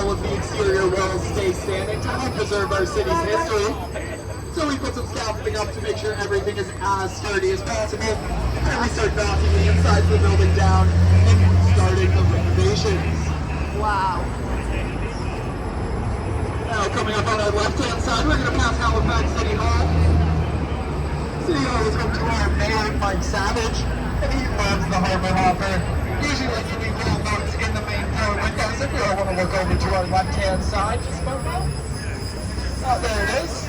all of the exterior walls stay standing to help preserve our city's history. So we put some scaffolding up to make sure everything is as sturdy as possible. And we start knocking the insides of the building down and starting the renovations. Wow. Now coming up on our left-hand side, we're going to pass Halifax City Hall. City Hall is home to our mayor, Mike Savage, and he loves the Harbour Hopper. Usually likes to leave little notes in the main door windows. If you all want to look over to our left-hand side, just about now. Oh, there it is.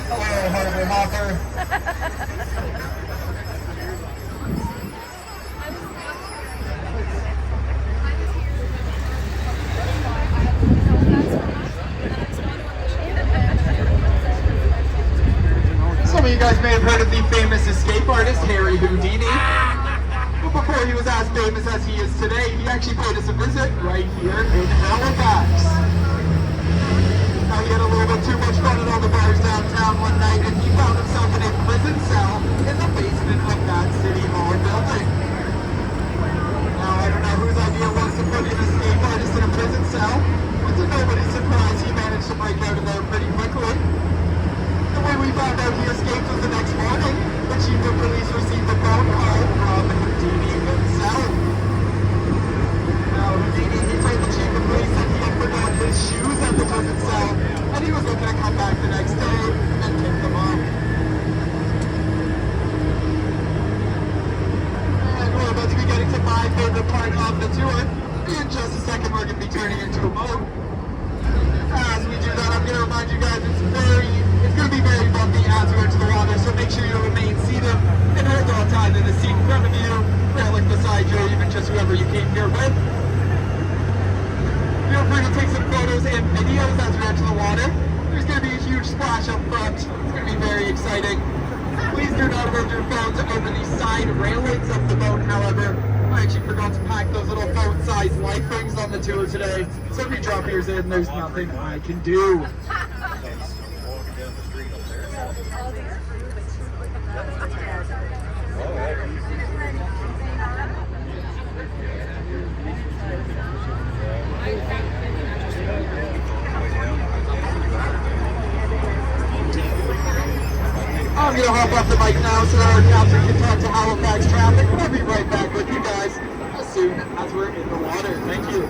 Hello, Harbour Hopper. Some of you guys may have heard of the famous escape artist, Harry Houdini. But before he was as famous as he is today, he actually paid us a visit right here in Halifax. Now he had a little bit too much fun at all the bars downtown one night, and he found himself in a prison cell in the basement of that City Hall building. Now I don't know whose idea it was to put an escape artist in a prison cell, but to nobody's surprise, he managed to break out of there pretty quickly. The way we found out he escaped was the next morning. The chief of police received a phone call from Houdini himself. Now Houdini, he told the chief of police that he had forgotten his shoes at the prison cell, and he was looking to come back the next day and pick them up. And we're about to be getting to my favorite part of the tour. In just a second, we're going to be turning into a boat. As we do that, I'm going to remind you guys it's going to be very bumpy as we enter the water, so make sure you remain seated and hold on tight to the seat in front of you, railing beside you, or even just whoever you came here with. Feel free to take some photos and videos as we enter the water. There's going to be a huge splash up front. It's going to be very exciting. Please do not hold your phones over the side railings of the boat, however. I actually forgot to pack those little phone-sized life rings on the tour today, so if you drop yours in, there's nothing I can do. I'm going to hop off the mic now so that our captain can talk to Halifax traffic, but I'll be right back with you guys as soon as we're in the water. Thank you.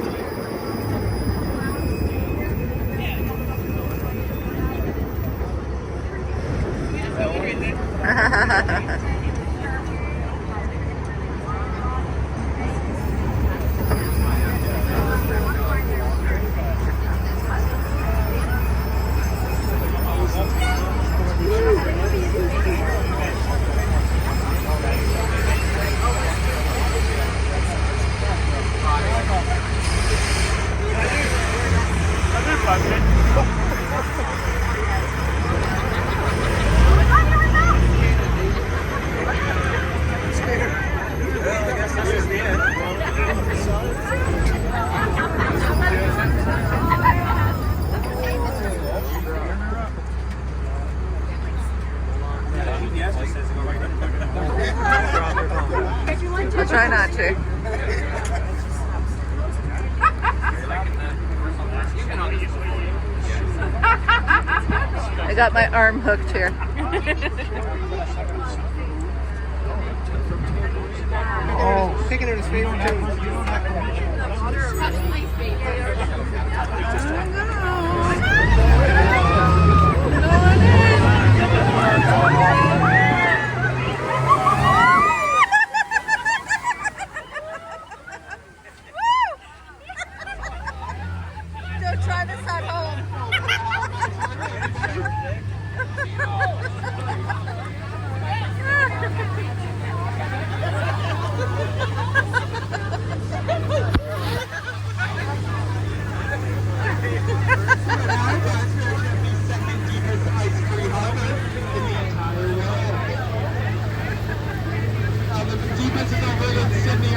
I'll try not to. I got my arm hooked here. Oh, taking it as favorite too. Don't try this at home.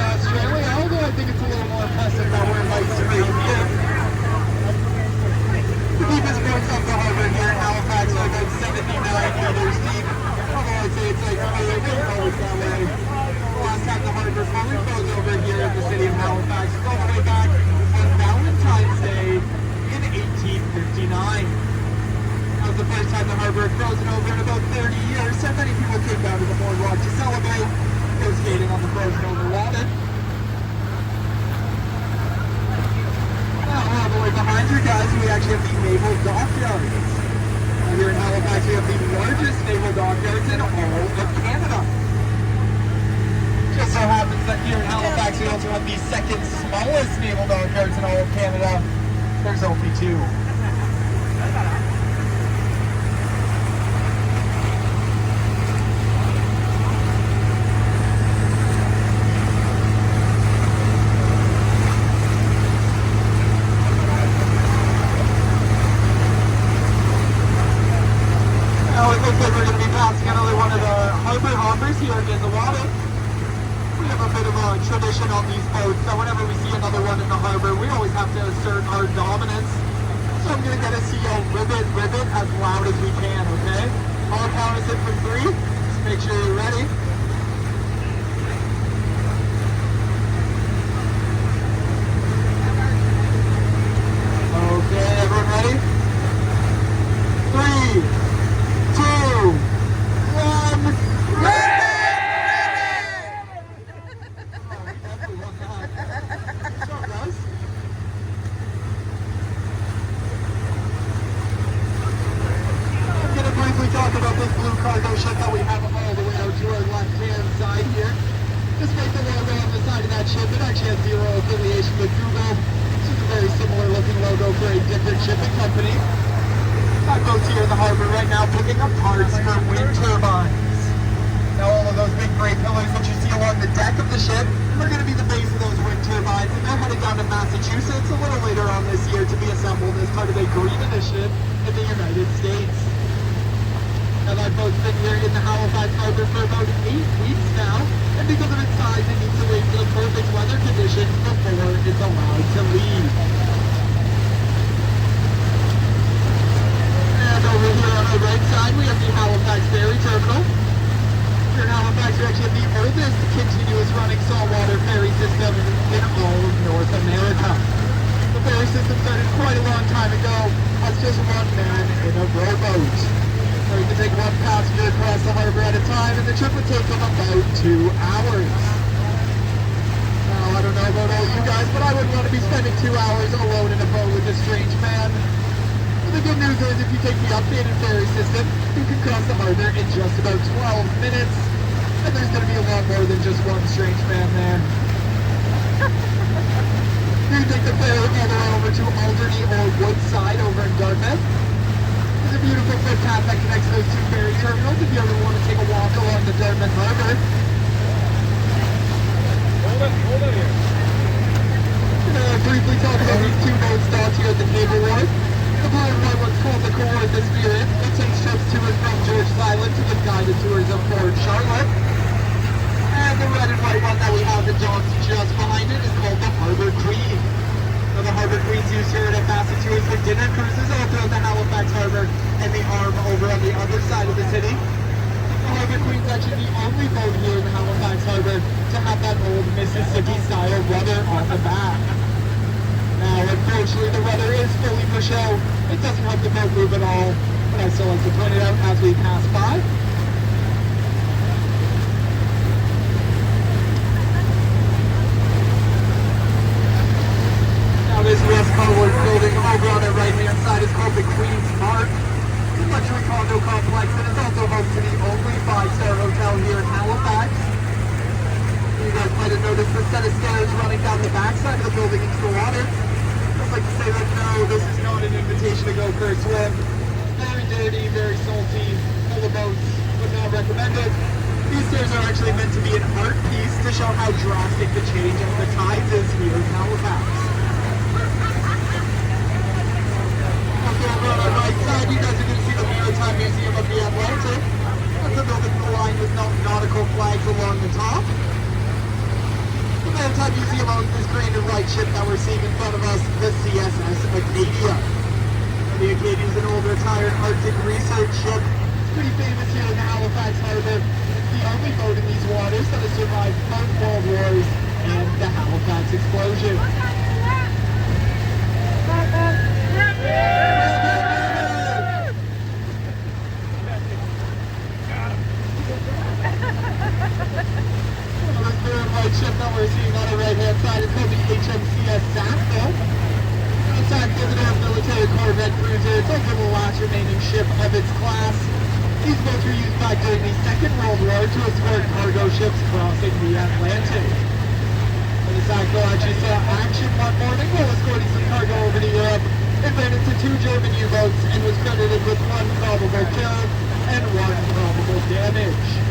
Australia, although I think it's a little more impressive that we're in like spring here. The deepest parts of the harbor here in Halifax are about 79 meters deep. Although I'd say it's like 4 meters larger guys, we actually have the naval dockyards. Here in Halifax, we have the largest naval dockyards in all of Canada. Just so happens that here in Halifax, we also have the second smallest naval dockyards in all of Canada. There's only two. Now it looks like we're going to be passing another one of the Harbour Hoppers here in the water. We have a bit of a tradition on these boats that whenever we see another one in the harbor, we always have to assert our dominance. So I'm going to get us to yell ribbit, ribbit as loud as we can, okay? I'll count us in from 3. Just make sure you're ready. Okay, everyone ready? 3, 2, 1, ready! Talk about this blue cargo ship that we have all the way out to our left-hand side here. Despite the logo on the side of that ship, it actually has zero affiliation with Google. It's just a very similar looking logo for a different shipping company. That boat's here in the harbor right now picking up parts for wind turbines. Now all of those big gray pillars that you see along the deck of the ship are going to be the base of those wind turbines, and they're headed down to Massachusetts a little later on this year to be assembled as part of a green initiative in the United States. Now that boat's been here in the Halifax Harbour for about 8 weeks now, and because of its size, it needs to wait for the perfect weather conditions before it's allowed to leave. And over here on our right side, we have the Halifax Ferry Terminal. Here in Halifax, we actually have the oldest continuous running saltwater ferry system in all of North America. The ferry system started quite a long time ago as just one man in a rowboat. Or you can take one passenger across the harbor at a time, and the trip would take them about 2 hours. Now, I don't know about all you guys, but I wouldn't want to be spending 2 hours alone in a boat with a strange man. But the good news is, if you take the updated ferry system, you can cross the harbor in just about 12 minutes. And there's going to be a lot more than just one strange man there. You can take the ferry all the way over to Alderney or Woodside over in Dartmouth. There's a beautiful footpath that connects those two ferry terminals if you ever want to take a walk along the Dartmouth Harbor. Hold it here. I'm going to briefly talk about these two boats docked here at the Cable Wharf. The blue and white one's called the Core of the Spirit. It takes trips to and from George's Island to give guided tours of Port Charlotte. And the red and white one that we have the docked just behind it is called the Harbour Queen. Now the Harbour Queen's used here at Massachusetts for dinner cruises all throughout the Halifax Harbour and the arm over on the other side of the city. The Harbour Queen's actually the only boat here in the Halifax Harbour to have that old Mississippi-style rudder on the back. Now, unfortunately, the rudder is fully for show. It doesn't help the boat move at all, but I still like to point it out as we pass by. Now, this rust-colored building over on the right-hand side is called the Queen's Park. It's a luxury condo complex and is also home to the only 5-star hotel here in Halifax. You guys might have noticed the set of stairs running down the backside of the building into the water. I'd like to say that no, this is not an invitation to go for a swim. Very dirty, very salty, full of boats, would not recommend it. These stairs are actually meant to be an art piece to show how drastic the change of the tides is here in Halifax. Okay, over on our right side, you guys are going to see the Maritime Museum of the Atlantic. That's a building lined with nautical flags along the top. The Maritime Museum owns this green and white ship that we're seeing in front of us, the CSS Acadia. The Acadia is an old retired Arctic research ship. It's pretty famous here in the Halifax Harbour. It's the only boat in these waters that has survived both World Wars and the Halifax explosion. White ship that we're seeing on the right-hand side is called the HMCS Sackville. Sackville is an it's also the last remaining ship of its class. These boats were used back during the Second World War to escort cargo ships crossing the Atlantic. And the Sackville actually saw action one morning while escorting some cargo over to Europe. It ran into 2 German U-boats and was credited with 1 probable kill and 1 probable damage.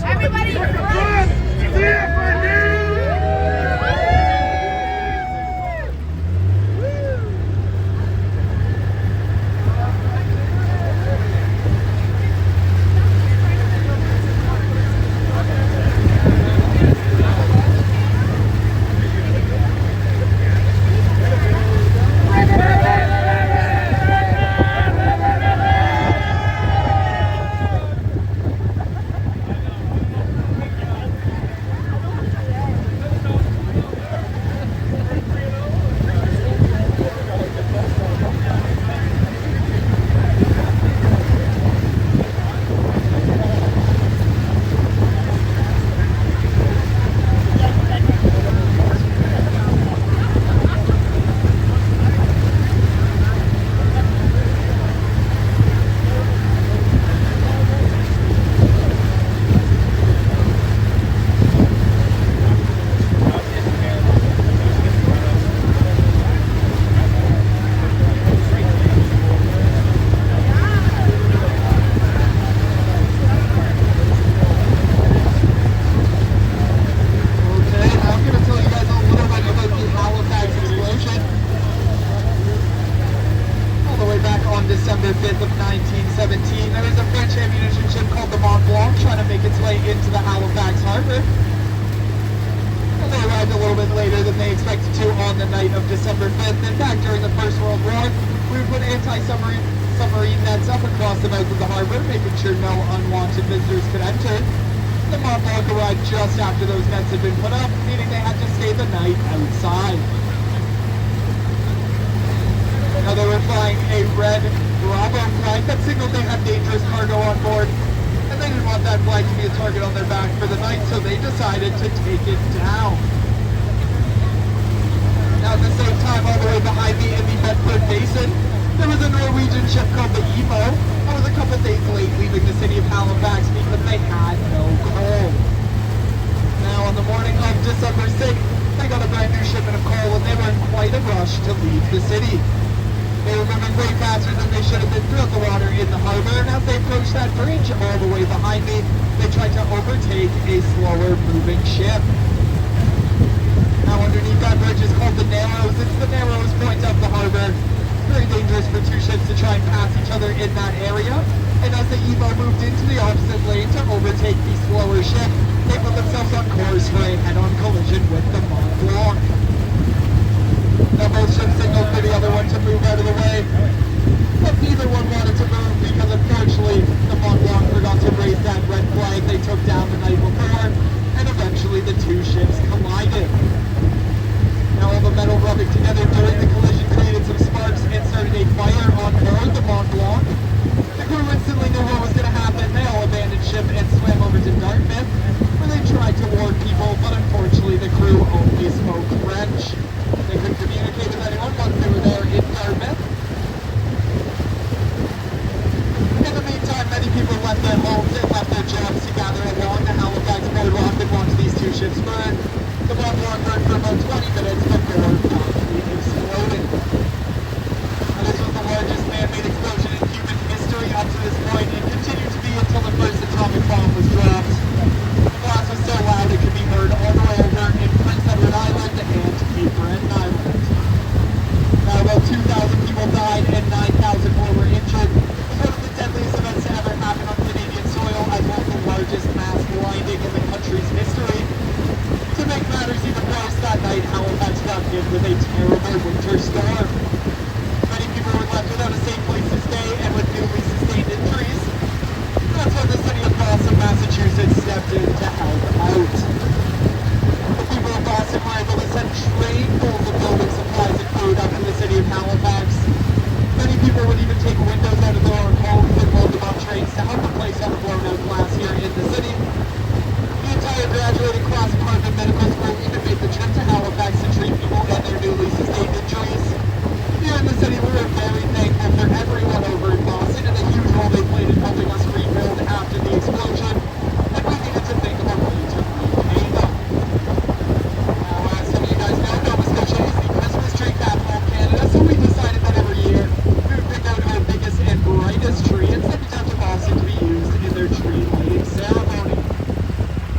Everybody! See ya for Halifax Harbour. And they arrived a little bit later than they expected to on the night of December 5th. In fact, during the First World War, we would put anti-submarine nets up across the mouth of the harbour, making sure no unwanted visitors could enter. The Mont Blanc arrived just after those nets had been put up, meaning they had to stay the night outside. Now they were flying a red Bravo flag that signaled they had dangerous cargo on board, and they didn't want that flag to be a target on their back for the night, so they decided to take it down. Now at the same time, all the way behind me in the Bedford Basin, there was a Norwegian ship called the Emo that was a couple days late leaving the city of Halifax because they had no coal. Now on the morning of December 6th, they got a brand new shipment of coal and they were in quite a rush to leave the city. They were moving way faster than they should have been throughout the water in the harbor, and as they approached that bridge all the way behind me, they tried to overtake a slower moving ship. Now underneath that bridge is called the Narrows. It's the narrowest point of the harbor. Very dangerous for two ships to try and pass each other in that area. And as the Evo moved into the opposite lane to overtake the slower ship, they put themselves on course for a head-on collision with the Mont Blanc. Now both ships signaled for the other one to move out of the way, but neither one wanted to move because unfortunately the Mont Blanc forgot to raise that red flag they took down the night before, and eventually the two ships collided. Now all the metal rubbing together during the collision created some sparks and started a fire on board the Mont Blanc. The crew instantly knew what was going to happen. They all abandoned ship and swam over to Dartmouth, where they tried to warn people, but unfortunately the crew only spoke French. They couldn't communicate with anyone once they were there in Dartmouth. In the meantime, many people left their homes and left their jobs to gather along the Halifax boardwalk and watch these two ships burn. The Mont Blanc burned for about 20 minutes before finally exploding. Now, this was the largest man-made explosion in human history up to this point, and continued to be until the first atomic bomb was dropped. The blast was so loud it could be heard all the way over in Prince Edward Island and Cape Breton Island. Now about 2,000 people died and 9,000 more were injured. It was one of the deadliest events to ever happen on Canadian soil, as well as the largest mass blinding in the country's history. To make matters even worse, that night Halifax got hit with a terrible winter storm. Many people were left without a safe place to stay and with newly sustained injuries. That's when the city of Boston, Massachusetts stepped in to help out. The people of Boston were able to send trainfuls of building supplies and food up to the city of Halifax. Many people would even take windows out of their own homes and load them on trains to help replace all the blown out glass here in the city. The entire graduating class of Harvard Medical School even made the trip to Halifax to treat people and their newly sustained injuries. Here in the city, we were very thankful for everyone over in Boston and the huge role they played in helping us rebuild after the explosion, and we needed to think of a way to repay them. Now, as some of you guys know, Nova Scotia is the Christmas tree capital of Canada, so we decided that every year we would pick out our biggest and brightest tree and send it down to Boston to be used in their tree lighting ceremony.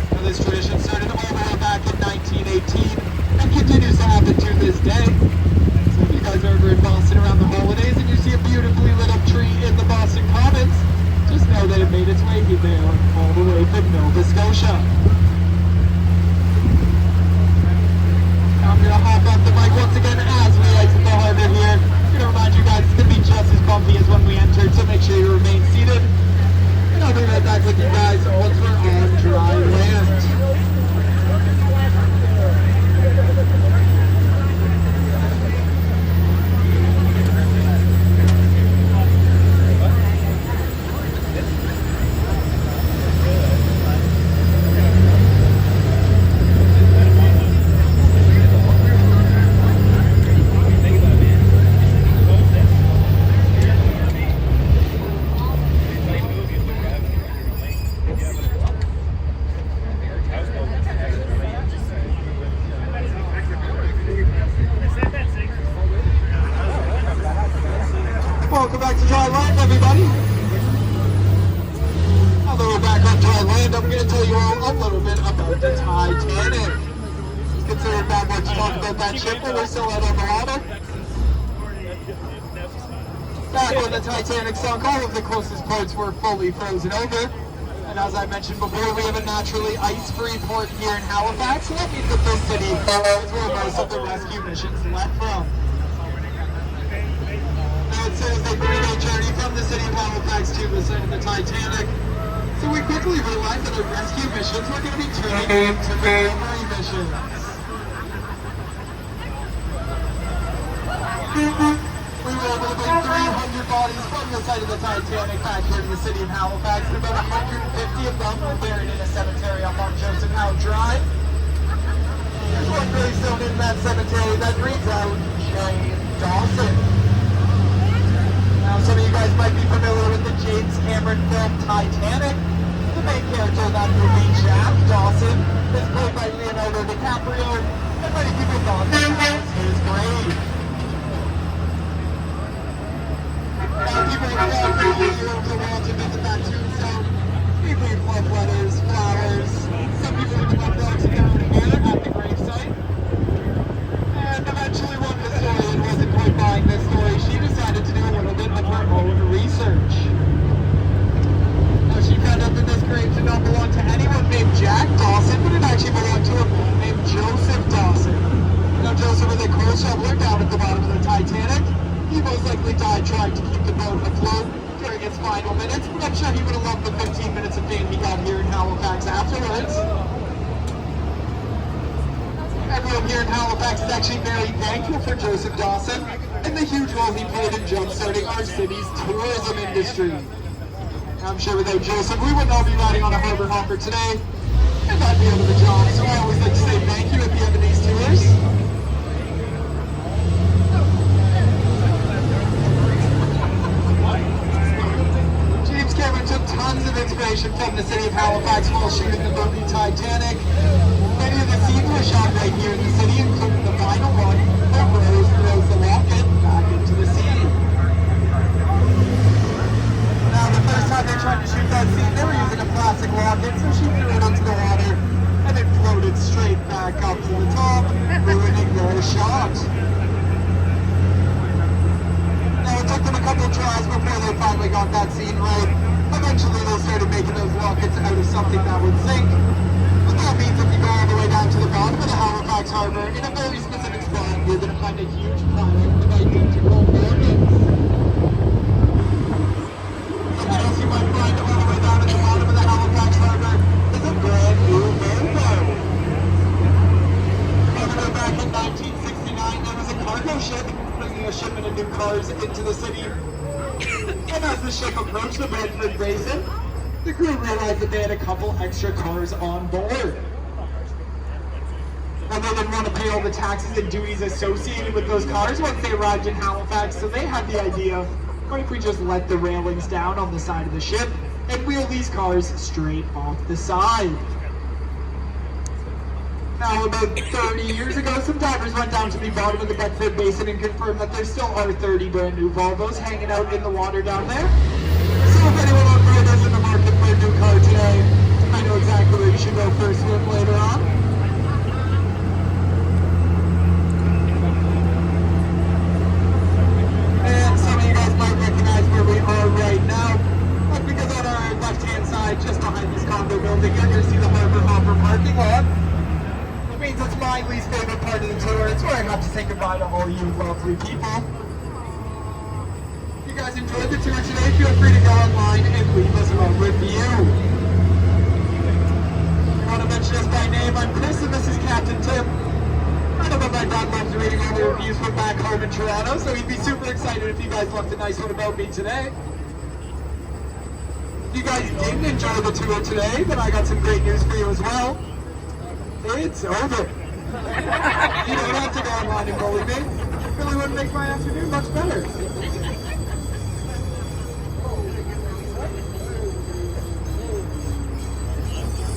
Now, this tradition started all the way back in 1918 and continues to happen to this day. So if you guys are over in Boston around the holidays and you see a beautifully lit up tree in the Boston Commons, just know that it made its way there all the way from Nova Scotia. Now I'm going to hop off the mic once again as we exit the harbor here. I'm going to remind you guys it's going to be just as bumpy as when we entered, so make sure you remain seated. And I'll be right back with you guys once we're on dry land. Welcome back to dry land, everybody. Now that we're back on dry land, I'm going to tell you all a little bit about the Titanic. Considering not much talk about that ship, but we're still out on the water. Back when the Titanic sunk, all of the closest ports were fully frozen over. And as I mentioned before, we have a naturally ice-free port here in Halifax, so that means that this city is where most of the rescue missions left from. Now it says a 3-day journey from the city of Halifax to the site of the Titanic. So we quickly realized that our rescue missions were going to be turning into recovery missions. We were able to bring 300 bodies from the site of the Titanic back here to the city of Halifax, and about 150 of them were buried in a cemetery up on Joseph Howe Drive. There's one gravestone in that cemetery that reads out Jane Dawson. Now, some of you guys might be familiar with the James Cameron film Titanic. The main character of that movie, Jack Dawson, is played by Leonardo DiCaprio, and many people thought that was his grave. Now, people are traveling all over the world to visit that tombstone. People leave love letters, flowers. Some people even left dogs down here at the gravesite. And eventually, one historian wasn't quite buying this story. She decided to do a little bit of her own research. Now, she found out that this grave did not belong to anyone named Jack Dawson, but it actually belonged to a man named Joseph Dawson. Now, Joseph was a coal shoveler down at the bottom of the Titanic. He most likely died trying to keep the boat afloat during its final minutes, but I'm sure he would have loved the 15 minutes of fame he got here in Halifax afterwards. Everyone here in Halifax is actually very thankful for Joseph Dawson and the huge role he played in jump-starting our city's tourism industry. I'm sure without Joseph, we would not be riding on a Harbour Hopper today, and I'd be out of a job, so I always like to say thank you at the end of these tours. Cameron took tons of inspiration from the city of Halifax while shooting the movie Titanic. Many of the scenes were shot right here in the city, including the final one where Rose throws the locket back into the sea. Now, the first time they tried to shoot that scene, they were using a plastic locket, so she threw it into the water and it floated straight back up to the top, ruining their shot. Now, it took them a couple tries before they finally got that scene right. Eventually, they started making those lockets out of something that would sink. But that means if you go all the way down to the bottom of the Halifax Harbour, in a very specific spot, you're going to find a huge pile of identical organs. Something else you might find all the way down at the bottom of the Halifax Harbour is a brand new airboat. Back in 1969, there was a cargo ship bringing a shipment of new cars into the city. And as the ship approached the Bedford Basin, the crew realized that they had a couple extra cars on board. And they didn't want to pay all the taxes and duties associated with those cars once they arrived in Halifax, so they had the idea, what if we just let the railings down on the side of the ship and wheel these cars straight off the side? Now, about 30 years ago, some divers went down to the bottom of the Bedford Basin and confirmed that there still are 30 brand new Volvos hanging out in the water down there. So if anyone on board is in the market for a new car today, I know exactly where you should go for a swim later on. And some of you guys might recognize where we are right now. That's because on our left-hand side, just behind this condo building, you're going to see the Harbour Hopper parking lot. Means it's my least favorite part of the tour. It's where I have to say goodbye to all you lovely people. If you guys enjoyed the tour today, feel free to go online and leave us a review. If you want to mention us by name, I'm Chris and this is Captain Tim. I know that my dad loves reading all the reviews from back home in Toronto, so he'd be super excited if you guys left a nice one about me today. If you guys didn't enjoy the tour today, then I got some great news for you as well. It's over. You don't have to go online and bully me. It really wouldn't make my afternoon much better.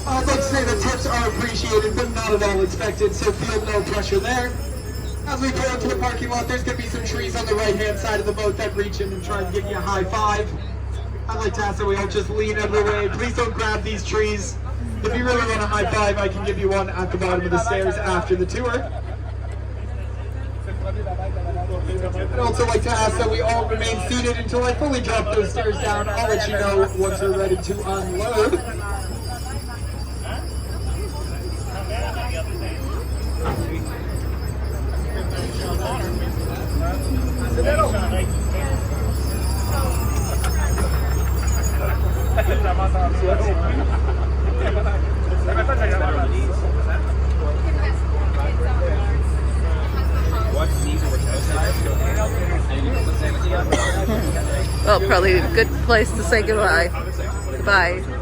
I'd like to say the tips are appreciated, but not at all expected, so feel no pressure there. As we go into the parking lot, there's going to be some trees on the right-hand side of the boat that reach in and try and give you a high five. I'd like to ask that we all just lean out of the way. Please don't grab these trees. If you really want a high five, I can give you one at the bottom of the stairs after the tour. I'd also like to ask that we all remain seated until I fully drop those stairs down. I'll let you know once we're ready to unload. Well, probably a good place to say goodbye. Goodbye.